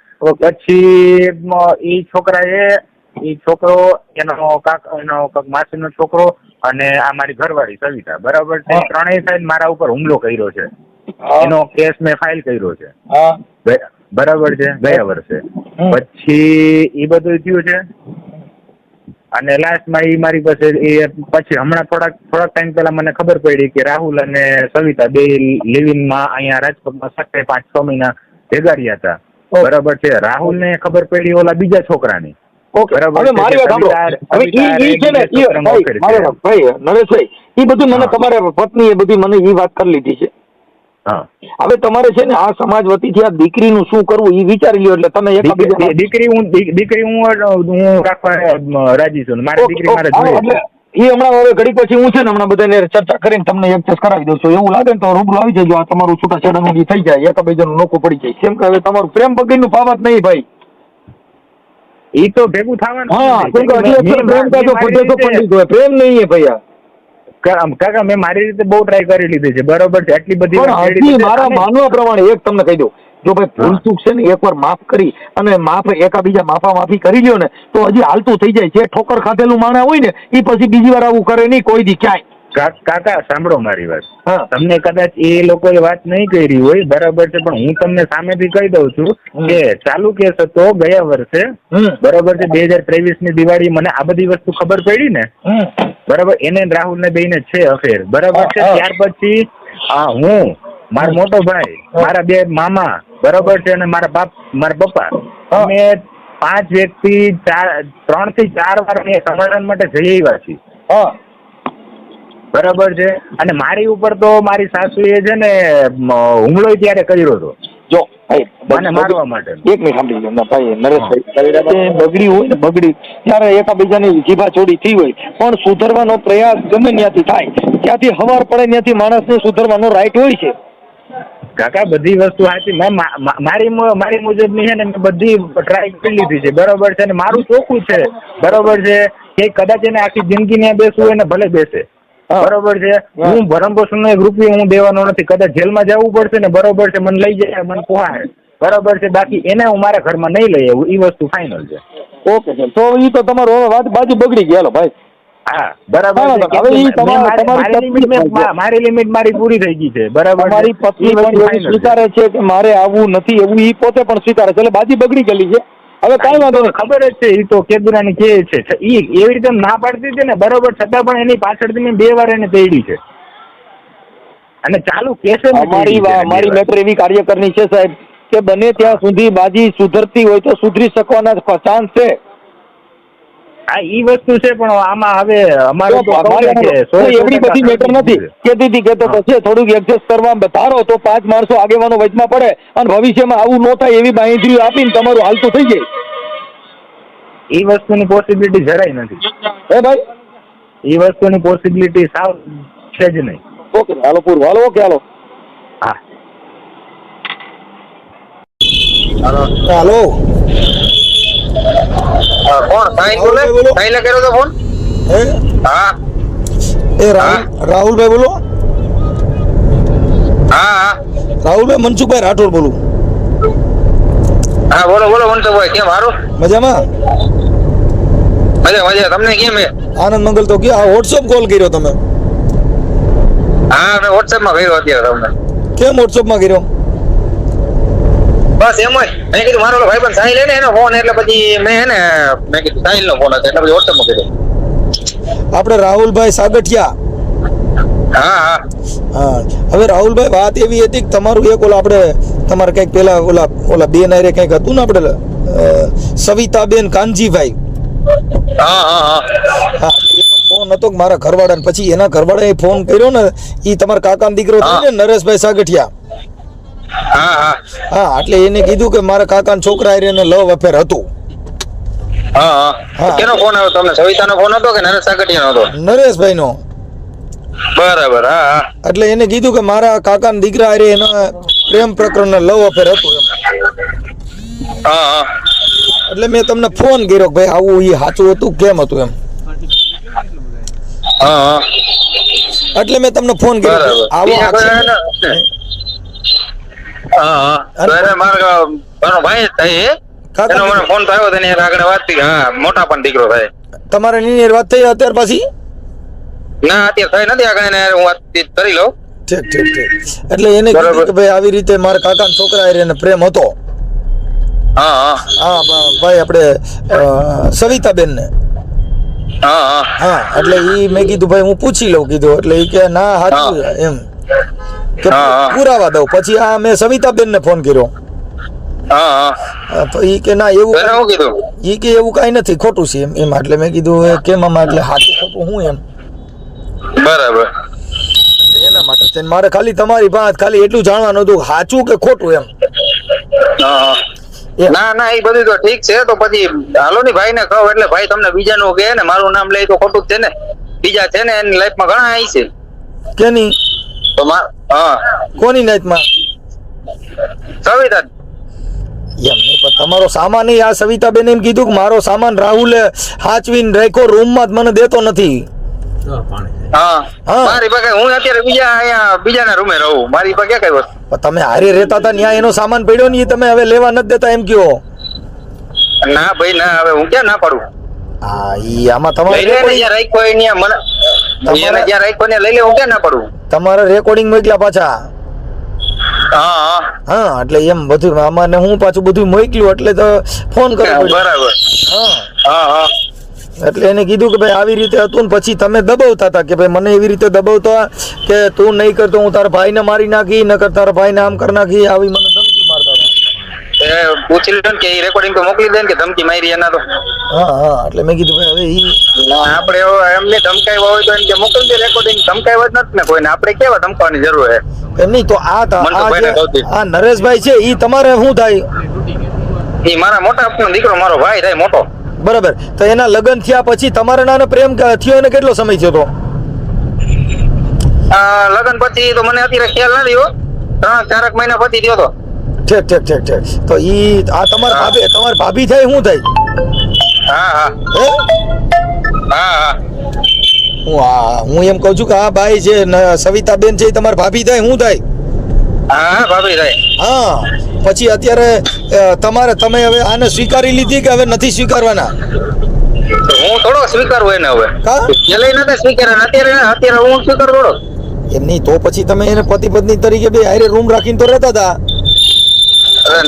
પછી એ છોકરો એનો માસીનો છોકરો અને આ મારી ઘરવાળી સવિતા. બરાબર છે, ત્રણેય સાઈડ મારા ઉપર હુમલો કર્યો છે. એનો કેસ મેં ફાઇલ કર્યો છે. બરાબર છે, ગયા વર્ષે. પછી એ બધું થયું છે. અને લાસ્ટમાં એ મારી પાસે પછી હમણાં થોડાક ટાઈમ પહેલા મને ખબર પડી કે રાહુલ અને સવિતા બે લિવિંગમાં અહીંયા રાજકોટમાં 5-6 મહિના ભેગા રહ્યા હતા. બરાબર છે, રાહુલને ખબર પડી ઓલા બીજા છોકરાની. હવે મારી વાત સાંભળો. હવે ઈ છે ને ભાઈ નરેશભાઈ, ઈ બધું મને તમારા પત્ની એ બધી મને ઈ વાત કરી લીધી છે. હવે તમારે છે ને આ સમાજ વતીથી આ દીકરીનું શું કરવું એ વિચારી લ્યો. એટલે તમે દીકરી હું રાખવા રાજી છું. મારી દીકરી મારે જોઈએ. એ હમણાં હવે ઘડી પછી હું છે ને હમણાં બધાને ચર્ચા કરીને તમને એક્સેસ કરાવી દઉં છું. એવું લાગે ને તો રૂબરૂ આવી જજો. આ તમારું છૂટાછેડાનું થઈ જાય, એકબીજાનું નોખું પડી જાય. કેમ કે હવે તમારું પ્રેમ બગડીનું ફાવત નહીં ભાઈ. એ તો ભેગું થવાનું. હા, કેમ કે પ્રેમ કાજો ફટેસો પંડિત હોય, પ્રેમ નહીં ભાઈ. કાકા મેં મારી રીતે બહુ ટ્રાય કરી લીધી છે. બરોબર છે, આટલી બધી મારા માનવા પ્રમાણે એક તમને કહી દઉં, જો ભાઈ ભૂલચૂક છે ને એકવાર માફ કરી અને એકાબીજા માફી કરી લ્યો ને તો હજી હાલતું થઈ જાય. જે ઠોકર ખાધેલું માણસ હોય ને એ પછી બીજી વાર આવું કરે નહીં કોઈ દી ક્યાંય. કાકા સાંભળો મારી વાત. તમને કદાચ એ લોકોએ વાત નહીં કરી હોય, બરાબર છે, પણ હું તમને સામેથી કહી દઉં છું કે ચાલુ કેસ હતો ગયા વર્ષે. બરાબર છે, 2023ની દિવાળી મને આ બધી વસ્તુ ખબર પડી ને. બરાબર, એને રાહુલ ને બેને છે અફેર. બરાબર છે, ત્યાર પછી હું, મારો મોટો ભાઈ, મારા 2 મામા, બરાબર છે, અને મારા પપ્પા, અમે 5 વ્યક્તિ 3 થી 4 વાર સમાધાન માટે જઈ આવ્યા છીએ. બરાબર છે, અને મારી ઉપર તો મારી સાસુએ છે ને હુમલો ત્યારે કર્યો હતો. જો મને મારવા માટે. એક મિનિટ સાંભળી લો ભાઈ નરેશભાઈ, બગડી હોય ને બગડી ત્યારે એકાબીજાની જીભા ચોડી થઈ હોય, પણ સુધરવાનો પ્રયાસ ગમે ત્યાંથી થાય, ત્યાંથી હવાર પડે ત્યાંથી માણસને સુધરવાનો રાઈટ હોય છે. કાકા બધી વસ્તુ સાચી. મારી મુજબની છે ને મેં બધી ટ્રાય કરી લીધી છે. બરોબર છે, અને મારું ચોખ્ખું છે. બરોબર છે, કે કદાચ એને આખી જિંદગી ને બેસવું હોય ને ભલે બેસે. બરોબર છે, હું ભરણ પોષણ નો 1 રૂપિયો હું દેવાનો નથી. કદાચ જેલમાં જવું પડશે ને, બરોબર છે, મને લઈ જાય, મને પોહાય. બરોબર છે, બાકી એને હું મારા ઘરમાં નહીં લઈ આવું, એ વસ્તુ ફાઇનલ છે. ઓકે સર, તો એ તો તમારો વાત બાજુ બગડી ગયા ભાઈ. હા બરાબર છે, મારી લિમિટ મારી પૂરી થઈ ગઈ છે. બરાબર, મારી પત્ની પણ સ્વીકારે છે કે મારે આવવું નથી, એવું એ પોતે પણ સ્વીકારે છે. એટલે બાજી બગડી ગયેલી છે. હવે કઈ વાંધો નહીં, ખબર જ છે એ તો કેદુરાની કે છે એવી રીતે ના પાડતી છે ને. બરોબર, છતાં પણ એની પાછળથી મેં 2 વાર એને તેડી છે અને ચાલુ કેસે. મારી મેટર એવી કાર્યકરની છે સાહેબ કે બને ત્યાં સુધી બાજી સુધરતી હોય તો સુધરી શકવાના ચાન્સ છે. હા, ઈ વસ્તુ છે, પણ આમાં હવે અમારે એવડી બધી મેટર નથી. કેતી કેતો છે થોડુંક એડજસ્ટ કરવા ધારો તો 5 માણસો આગેવાનો વચમાં પડે અને ભવિષ્યમાં આવું ન થાય એવી બાંહેધરી આપીને તમારું હાલતું થઈ જાય. એ વસ્તુની પોસિબિલિટી જરાય નથી. ભાઈ એ વસ્તુની પોસિબિલિટી સાવ છે જ નહીં. ઓકે હાલો પૂરું, હાલો ઓકે હાલો. હા હાલો. કોણ સાઈન બોલે? સાઈન કર્યો તો ફોન? હા એ રાહુલભાઈ બોલો. હા હા રાહુલભાઈ મનસુખભાઈ રાઠોડ બોલું. હા બોલો બોલો મનસુખભાઈ, કેમ હારું? મજામાં? મજા મજા. તમને કેમ હે? આનંદ મંગલ. તો કે આ વોટ્સઅપ કોલ કર્યો તમે? હા મેં WhatsApp માં કર્યો અત્યારે તમને. કેમ WhatsApp માં કર્યો? બસ એમ જ મેં કીધું મારો ભાઈબંધ સાહિલ હે ને એનો ફોન, એટલે પછી મેં કીધું સાહિલ નો ફોન હતો એટલે પછી WhatsApp માં કર્યો. આપણે રાહુલભાઈ સાગઠિયા. હા હા હા, હવે રાહુલભાઈ વાત એવી હતી કે તમારું એક આપણે તમારે કઈક પેલા ઓલા બેન આરે કઈક હતું ને આપણે સવિતાબેન કાનજીભાઈ. હા હા હા હા, એનો ફોન હતો કે મારા ઘરવાળાને. પછી એના ઘરવાળાએ ફોન કર્યો ને, ઈ તમારા કાકાનો દીકરો થયો ને નરેશભાઈ સાગઠિયા. હા હા હા, એટલે એને કીધું કે મારા કાકાના છોકરા આરે એને લવ અફેર હતું. હા હા હા. કેનો ફોન આવ્યો તમને? સવિતાનો ફોન હતો કે નરેશ સાગઠિયાનો હતો? નરેશભાઈ નો. બરાબર. હા હા એટલે એને કીધું કે મારા કાકાના દીકરા આરે એના પ્રેમ પ્રકરણ લવ અફેર હતું એમ. હા હા એટલે મેં તમને ફોન કર્યો કે ભાઈ આવું ઈ સાચું હતું કેમ હતું એમ. હા હા એટલે મેં તમને ફોન કર્યો બરાબર. આવો બીજા કોઈ આક્ષેપ. હા હા તો એને મારો ભાઈ જ થાય હે? કાકા એનો મને ફોન તો આવ્યો તેની આગળ વાત થઈ. હા, મોટા પણ દીકરો થાય. તમારે એની વાત થઈ અત્યાર પછી? ના અત્યારે થઈ નથી. આગળ એને હું વાતચીત કરી લઉં. ઠીક ઠીક ઠીક. એટલે એને કીધું બરાબર. કે ભાઈ આવી રીતે મારા કાકાના છોકરા હારે એને પ્રેમ હતો. હા હા હા ભાઈ આપણે સવિતાબેન ને. હા હા હા, એટલે ઈ મેં કીધું ભાઈ હું પૂછી લઉં કીધું. એટલે ઈ કે ના સાચું એમ કે હા, હા. પુરાવા દઉં. પછી આ મેં સવિતાબેન ને ફોન કર્યો. હા હા તો ઈ કે ના એવું એને શું કીધું? ઈ કે એવું કાંઈ નથી, ખોટું છે એમ. એટલે મેં કીધું એ કેમ આમાં એટલે સાચું ખોટું હું એમ. બરાબર. એના માટે થઈને મારે ખાલી તમારી વાત ખાલી એટલું જાણવાનું હતું, સાચું કે ખોટું એમ. હા હા ના ના એ બધું તો ઠીક છે. તો પછી હાલો ની ભાઈ ને કહો એટલે ભાઈ તમને બીજાનું કહે ને મારું નામ લે તો ખોટું જ છે ને. બીજા છે ને એની લાઈફમાં ઘણા આવી છે કેની? તો હા કોની નાઈટમાં? સવિતા. એમ નહીં, પણ તમારો સામાન ઈ આ સવિતાબેન એમ કીધું કે મારો સામાન રાહુલે હાચવીને રાખ્યો રૂમમાં જ મને દેતો નથી. હા હા. મારી પાસે હું અત્યારે બીજાના રૂમે રહું. મારી પાસે ક્યાં કઈ વસ્તુ. પણ તમે હારે રહેતા હતા ત્યાં એનો સામાન પડ્યો ને, ઈ તમે હવે લેવા નથી દેતા એમ કયો? ના ભાઈ ના, હવે હું ક્યાં ના પાડું. હા, ઈ આમાં તમારે લઈ લે ને જ્યાં રાખ્યો હોય ત્યાં મને તમારા- જ્યાં રાખ્યો ને લઈ લે, હું ક્યાં ના પાડું. તમારે રેકોર્ડિંગ મોકલ્યા પાછા. હા હા હા, એટલે એમ બધું આમાં હું પાછું બધું મોકલ્યું એટલે તો ફોન કરવો પડ્યો. બરાબર. હા, હા હા એટલે એને કીધું કે ભાઈ આવી રીતે હતું ને પછી તમે દબાવતા હતા કે ભાઈ મને એવી રીતે દબાવતા કે તું નહીં કરતો હું તારા ભાઈને મારી નાખી, નકર તારા ભાઈને આમ કરી નાખી, આવી મને ધમકી મારતા હતા. એ પૂછી લે કે એ રેકોર્ડિંગ તો મોકલી દે ને કે ધમકી મારી એના તો. હા હા, એટલે મેં કીધું ભાઈ હવે ઈ ના આપણે એમને ધમકાવ્યા હોય તો એમ કે મોકલી દે રેકોર્ડિંગ. ધમકાવ્યા જ નથી ને કોઈને. આપણે કેવા ધમકાવવાની જરૂર છે? એમ નહીં તો મનસુખભાઈને કહું. આ નરેશભાઈ છે ઈ તમારે શું થાય? એ મારા મોટા બાપનો દીકરો, મારો ભાઈ થાય મોટો. બરાબર. તો એના લગ્ન થયા પછી તમારા નાનો પ્રેમ થયો એને કેટલો સમય થયો તો? લગ્ન પછી તો મને અત્યારે ખ્યાલ નથી હો. 3-4 મહિના પછી થયો તો. ઠીક ઠીક ઠીક ઠીક. તો ઈ આ તમારી ભાભી થાય શું થાય? હા હા હે? હા હા હું એમ કહું છું કે આ ભાઈ છે સવિતાબેન છે તમારી ભાભી થાય શું થાય? હા ભાભી થાય. હા, પછી અત્યારે તમે હવે આને સ્વીકારી લીધી કે હવે નથી સ્વીકારવાના? હું થોડો સ્વીકારવું એને હવે. કા? પેલે નથી સ્વીકાર્યા, અત્યારે હું સ્વીકાર થોડો. એમ નહીં તો પછી તમે એને પતિ પત્ની તરીકે બે હારે રૂમ રાખીને તો રહેતા હતા.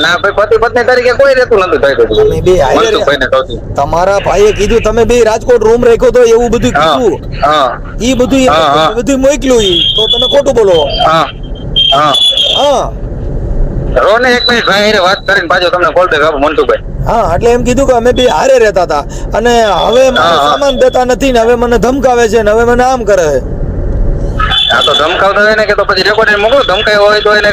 ના ભાઈ, પતિ પત્ની તરીકે કોઈ રહેતું નથી ભાઈ. તમે બે હારે મનસુખભાઈને કહું છું. તમારા ભાઈએ કીધું તમે બે રાજકોટ રૂમ રાખ્યો તો એવું બધું હા કીધું. હા ઈ બધું હા. બધું મોકલ્યું ઈ તો તમે ખોટું બોલો. હા હા હા રોને એક મિનિટ ભાઈ હારે વાત કરીને પાછો તમને કોલ બેક આપું મનસુખભાઈ. હા, એટલે એમ કીધું કે અમે બે હારે રહેતા હતા અને હવે મને હા. સામાન દેતા નથી ને હવે મને ધમકાવે છે ને હવે મને આમ કરે છે. હા તો ધમકાવતા હોય ને કે તો પછી રેકોર્ડિંગ મોકલો. ધમકાવ્યો હોય તો એને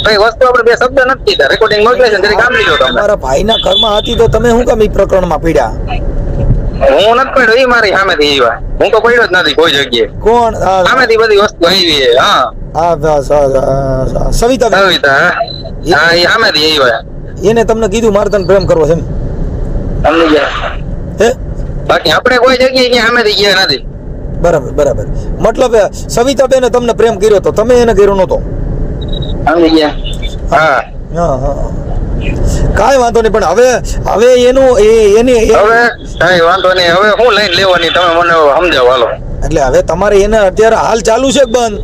કઈ વસ્તુ આપણે બે શબ્દ નથી કીધા. રેકોર્ડિંગ મોકલે છે જરી કામ લીધો તમે. તમારા ભાઈના ઘરમાં હતી તો તમે શું કામ ઈ પ્રકરણમાં પડ્યા? હું નથી પડ્યો, એ મારી સામેથી આવ્યા. હું તો પડ્યો જ નથી કોઈ જગ્યાએ. કોણ? સામેથી બધી વસ્તુ આવી છે. હા સવિતા સવિતા. હા એ સામેથી આવ્યા. એને તમને કીધું મારે તને પ્રેમ કરવો છે એમ? સમજી ગયા? હે? બાકી આપણે કોઈ જગ્યાએ ક્યાં સામેથી ગયા નથી. બરાબર બરાબર. મતલબ સવિતાબેને તમને પ્રેમ કર્યો તો તમે એને કર્યો નતો? સમજી ગયા. હા હા હા કાંઈ વાંધો નહીં, પણ હવે એનું એની હવે કઈ વાંધો નહીં. હવે હું લઈને લેવાની તમે મને સમજાવો હાલો. એટલે હવે તમારે એને અત્યારે હાલ ચાલુ છે કે બંધ?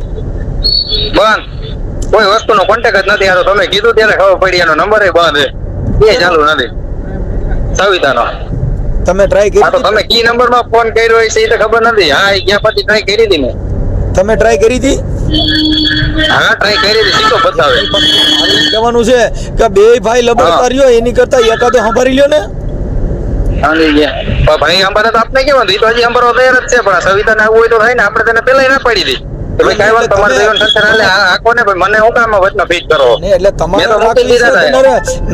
બંધ, કોઈ વસ્તુનો કોન્ટેક્ટ જ નથી. તમે કીધું ત્યારે ખબર પડી એનો નંબર બંધ છે, એ ચાલુ નથી સવિતાનો. તમે ટ્રાય કરી? તો તમે કી નંબર માં ફોન કર્યો છે એ તો ખબર નથી. હા એ ગયા પછી ટ્રાય કરી હતી મેં. તમે ટ્રાય કરી હતી? હા ટ્રાય કરી હતી, સીધો બતાવે. મારે એમ કહેવાનું છે કે બે ભાઈ લબડતા રહ્યો એની કરતા એકાદો સંભાળી લ્યો ને. સમજી ગયા. પણ ભાઈ અંબાને તો આપને કેવાનું, એ તો હજી અંબારો તૈયાર જ છે, પણ સવિતાને આવવું હોય તો થાય ને. આપણે તેને પેલા ના પડી હતી કે ભાઈ કઈ વાત તમારે જીવન સંસાર હાલે આખો ને ભાઈ મને હું કામ વચમાં ફીટ કરો. એટલે તમારે રાખવી છે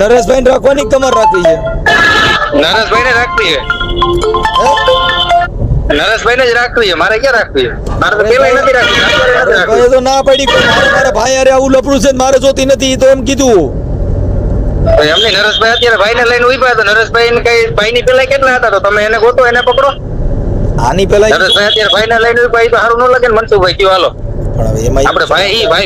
નરેશભાઈ રાખવાની કે તમારે રાખવી છે? નરેશભાઈ ને રાખવી છે, નરેશભાઈ ને જ રાખવી છે. મારે ક્યાં રાખવી છે? મારે તો પેલા નથી રાખવી. ભાઈ તો ના પડી કે મારા ભાઈ અરે આવું લફડું છે મારે જોતી નથી, તો એમ કીધું. એમની નરેશભાઈ અત્યારે ભાઈ ને લઈને ઉભા હતા. નરેશભાઈ કઈ ભાઈ ની પેલા કેટલા હતા, તો તમે એને ગોતો એને પકડો. આની પેલા નરેશભાઈ અત્યારે ભાઈ ને લઈને ઉભા, તો સારું ન લાગે ને મનસુખભાઈ કયો હાલો. પણ હવે એમાં આપણે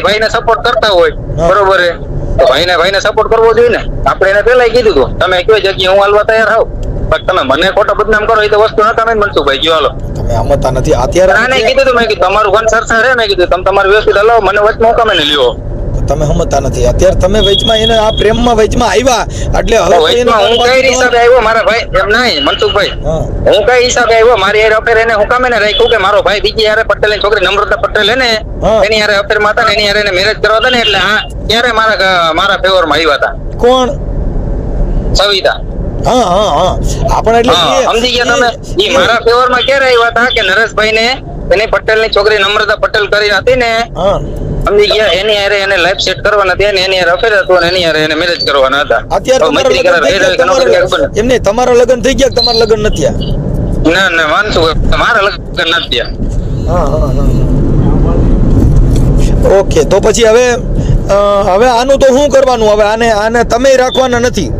ભાઈ ને સપોર્ટ કરતા હોય બરોબર છે, તો ભાઈ ને સપોર્ટ કરવો જોઈએ ને. આપણે એને પેલા કીધું હતું તમે કયો જગ્યાએ હું હાલવા તૈયાર હોઉં, પણ તમે મને ખોટો બદનામ કરો એ તો વસ્તુ ન તમે મનસુખભાઈ કયો હાલો. તમે આમતા નથી અત્યારે. ના કીધું તું મેં કીધું તમારું વન સરસા રે, મેં કીધું તમે તમારું વ્યવસ્થિત હલાવો, મને વચમાં હું તમે લ્યો. તમે સમજતા નથી અત્યારે. તમે વચમાં એને આ પ્રેમમાં વચમાં આવ્યા એટલે હવે વચમાં હું કઈ હિસાબે આવ્યો મારા ભાઈ? એમ નહીં મનસુખભાઈ, હું કઈ હિસાબે આવ્યો? મારી યાર અફેર એને હું કામે ને રાખ્યું કે મારો ભાઈ બીજી યાર પટેલ ની છોકરી નમ્રતા પટેલ એને એની યાર અફેર માં હતા ને એની યાર એને મેરેજ કરવા હતા ને, એટલે હા ત્યારે મારા ફેવર માં આવ્યા હતા. કોણ? સવિતા. હા હા હા આપણે એટલે સમજી ગયા તમે? ઈ મારા ફેવર માં ક્યારે આવ્યા હતા કે નરેશભાઈ ને એની પટેલ ની છોકરી નમ્રતા પટેલ કરી હતી ને, સમજી ગયા? એની હારે એને લાઈફ સેટ કરવાના હતા ને એની હારે અફેર હતું અને એની હારે એને મેરેજ કરવાના હતા. અત્યારે એમને તમારા લગ્ન થઈ ગયા? તમારા લગ્ન નથી થયા? ના ના માનસું મારા લગ્ન નથી થયા. ઓકે, તો પછી હવે આનું તો શું કરવાનું? હવે આને તમે રાખવાના નથી?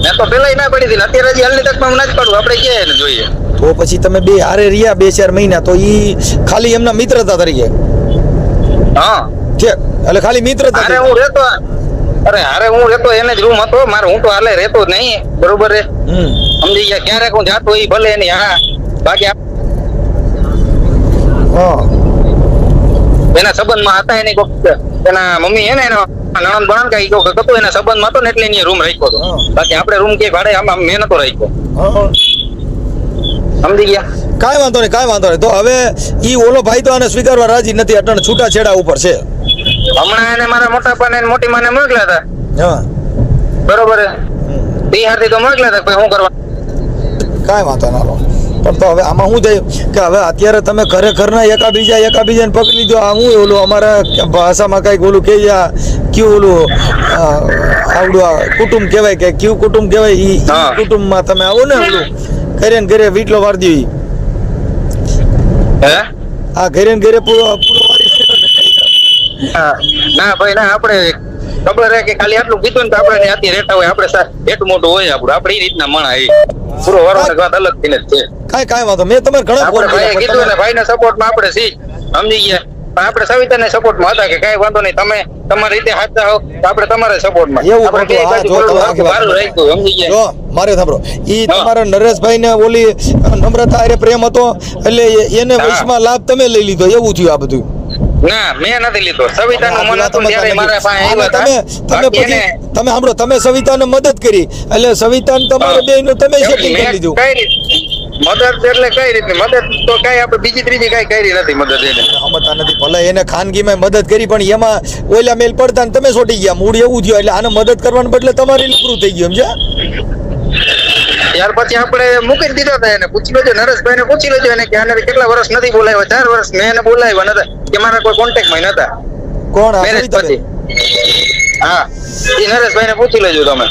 મેં તો પેલા ના પડી હતી, અત્યારે હજી હાલની તકમાં ના જ પાડું. આપણે ક્યાં જોઈએ? તો પછી તમે બે હારે રહ્યા 2-4 મહિના, તો ઈ ખાલી એમના મિત્રતા તરીકે? હા છે એટલે ખાલી મિત્રતા. હારે હું રહેતો એને જ રૂમ હતો મારે. હું તો હાલે રહેતો જ નહીં બરોબર રે, સમજી ગયા? ક્યારેક હું જાતો એ ભલે એની. હા બાકી એના સંબંધમાં હતા એની એના મમ્મી હે ને એના નણંદ બણંદ કઈ હતું એના સંબંધમાં હતો ને એટલે એની રૂમ રાખ્યો હતો. બાકી આપણે રૂમ કે ભાડે આમાં મેં નતો રાખ્યો. સમજી ગયા? કાંઈ વાંધો નહીં. તો હવે ઈ ઓલો ભાઈ તો આને સ્વીકારવા રાજી નથી, અટણ છૂટાછેડા ઉપર છે. હમણાં એને મારા મોટા પા ને મોટી માને મોકલ્યા હતા. હા બરોબર બિહારથી તો મોકલ્યા હતા. શું કરવા? કાંઈ વાંધો ના. પણ તો હવે આમાં શું થયું કે હવે અત્યારે તમે ઘરના એકાબીજાને પકડી લીધો. આ હું ઓલું અમારા ભાષામાં કઈક ઓલું કે કયું ઓલું આવડું કુટુંબ કહેવાય કે કયું કુટુંબ કહેવાય, ઈ કુટુંબમાં તમે આવો ને ઓલું ઘરે વીટલો વાર દેવી. આ ઘરે પૂરો ના ભાઈ ના, આપણે ખબર હે કે ખાલી આટલું કીધું ને તો આપણે અત્યારે રહેતા હોય આપણે એટલું મોટું હોય આપણું. આપણે એ રીતના મણા પૂરો વારો વાત અલગ થઈને જ છે. કાંઈ વાંધો. મેં તમારે ઘણા ભાઈ કીધું ને ભાઈ ના સપોર્ટમાં આપણે સી સમજી ગયા. પણ આપણે સવિતાને સપોર્ટમાં હતા કે કઈ વાંધો નહીં, તમે તમારી રીતે હાથતા હો તો આપણે તમારા સપોર્ટમાં. મારે સાંભળો, ઈ તમારા નરેશભાઈ ને ઓલી નમ્રતા હારે પ્રેમ હતો એટલે એને વૈશમાં લાભ તમે લઈ લીધો, એવું થયું આ બધું? ના મેં નથી લીધો. સવિતાનું મન હતું ત્યારે મારા પાસે આવ્યા હતા. તમે સાંભળો, તમે સવિતાને મદદ કરી એટલે સવિતાને તમારે બેયનું તમે સેટિંગ કરી લીધું. મદદ એટલે કઈ રીતની મદદ? તો કઈ આપણે બીજી ત્રીજી કઈ કરી નથી મદદ. એને સમજતા નથી. ભલે એને ખાનગીમાં મદદ કરી પણ એમાં ઓલા મેલ પડતા ને તમે છોટી ગયા, મૂળ એવું થયું. એટલે આને મદદ કરવાને બદલે તમારી લીકરું થઈ ગયું, સમજ્યા? ત્યાર પછી આપણે મૂકી દીધા હતા. એને પૂછી લેજો, નરેશભાઈ ને પૂછી લેજો એને કે આને કેટલા વર્ષ નથી બોલાવ્યા. 4 વર્ષ મેં એને બોલાવ્યા નતા કે મારા કોઈ કોન્ટેક્ટમાં નતા. કોણ? મેરેજ પછી. હા ઈ નરેશભાઈ ને પૂછી લેજો તમે.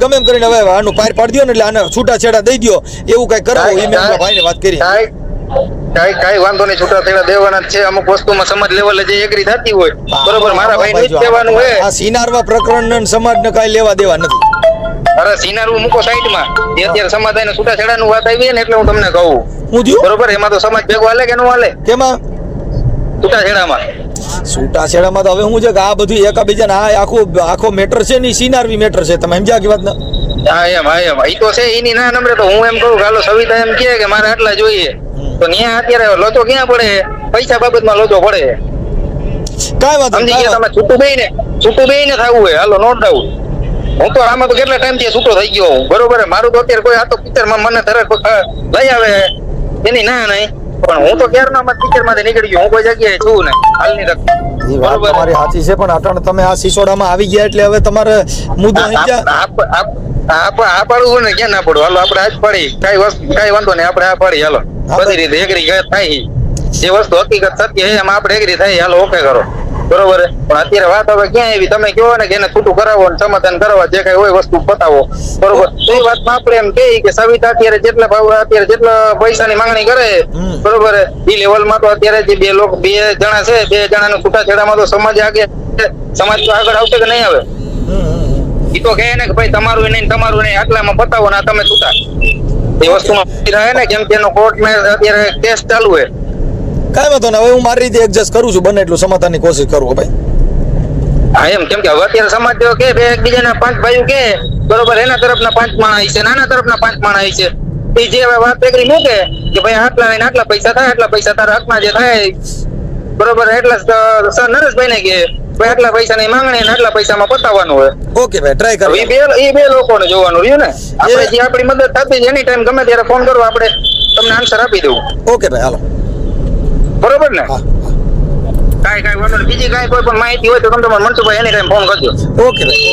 ગમે એમ કરીને હવે આનું પાર પાડી દો ને, એટલે આને છૂટાછેડા દઈ દો એવું કઈ કરાવો. એ મેં ભાઈને વાત કરી. કઈ વાંધો નહીં, છૂટા થયેલા દેવાના જ છે. અમુક વસ્તુમાં સમાજ લેવલે જે એગ્રી થતી હોય બરોબર, મારા ભાઈ નું જ દેવાનું હોય. આ સિનારવા પ્રકરણ સમાજ ને કઈ લેવા દેવા નથી. અરે સિનારવું મૂકો સાઈડમાં. એ અત્યારે સમાધાન છૂટાછેડા નું વાત આવી ને એટલે હું તમને કહું હું થયું બરોબર. એમાં તો સમાજ ભેગો હાલે કે નું હાલે? કેમાં? છૂટાછેડામાં છૂટાછેડામાં તો હવે હું છે કે આ બધું એકાબીજાને આખો મેટર છે ને સીનારવી મેટર છે, તમે સમજ્યા કે વાત ને? હા એમ ઈ તો છે, એની ના નંબરે તો હું એમ કહું કે હાલો સવિતા એમ કહે કે મારે આટલા જોઈએ, તો ન્યા અત્યારે લોચો ક્યાં પડે? પૈસા બાબતમાં લોચો પડે. કાંઈ વાત સમજી ગયા તમે? છૂટું બેય ને થવું હોય, હાલો નો ડાઉટ. હું તો આમાં તો કેટલા ટાઈમ થી છૂટો થઈ ગયો હું, બરોબર. મારું તો અત્યારે કોઈ આ તો પિક્ચર માં મને તરત લઈ આવે એની ના નહીં, પણ હું તો ક્યારના પિક્ચર માંથી નીકળી ગયો, હું કોઈ જગ્યાએ છું નહીં હાલની તક. એ વાત તમારી સાચી છે, પણ અટાણે તમે આ સિસોડામાં આવી ગયા એટલે હવે તમારે મુદ્દો આ પાડવું ને ક્યાં ના પડવું? હાલો આપણે આજ પાડી, કઈ વાંધો નહીં, આપણે આ પાડી, હાલો બધી રીતે એગ્રી થાય. જે વસ્તુ હકીકત સત્ય છે એમાં આપણે એગ્રી થાય, હાલો ઓકે કરો, બરોબર. પણ અત્યારે વાત હવે ક્યાં આવી? તમે કહો ને કે એને છૂટું કરાવો ને સમાધાન કરાવવા જે કઈ હોય વસ્તુ પતાવો, બરોબર. તો એ વાતમાં આપણે એમ કહીએ કે સવિતા અત્યારે જેટલા પૈસાની માંગણી કરે, બરોબર, એ લેવલમાં તો અત્યારે જે બે જણા છે, 2 જણાનું છૂટાછેડામાં તો સમાજ તો આગળ આવશે કે નહીં આવે? એ તો કહે ને કે ભાઈ તમારું નહીં આટલામાં પતાવો ને તમે છૂટા. એ વસ્તુમાં રહે ને, કેમ કે એનો કોર્ટમાં અત્યારે કેસ ચાલુ છે. કાંઈ વાંધો ને, હવે હું મારી રીતે એડજસ્ટ કરું છું, બને એટલું સમાધાનની કોશિશ કરું ભાઈ. હા એમ, કેમ કે હવે અત્યારે સમાજ કે બે એકબીજાના 5 ભાઈઓ કે, બરોબર, એના તરફના 5 માણસ છે, નાના તરફના 5 માણસ છે. એ જે વાત એગ્રી મૂકે કે ભાઈ આટલા પૈસા થાય, આટલા પૈસા તારા હકમાં જે થાય, બરોબર, એટલા સર નરેશભાઈ ને કે ભાઈ આટલા પૈસાની માંગણી ને આટલા પૈસામાં પતાવવાનું હોય. ઓકે ભાઈ, ટ્રાય કરો. એ બે લોકોને જોવાનું રહ્યું ને. આપણે જે આપણી મદદ થતી છે એની ટાઈમ ગમે ત્યારે ફોન કરો, આપણે તમને આન્સર આપી દઉં. ઓકે ભાઈ, હાલો, બરોબર ને? કાંઈ વાંધો નહીં. બીજી કાંઈ કોઈ પણ માહિતી હોય તો તમે તમારે મનસુખભાઈ એની ટાઈમ ફોન કરજો. ઓકે ભાઈ.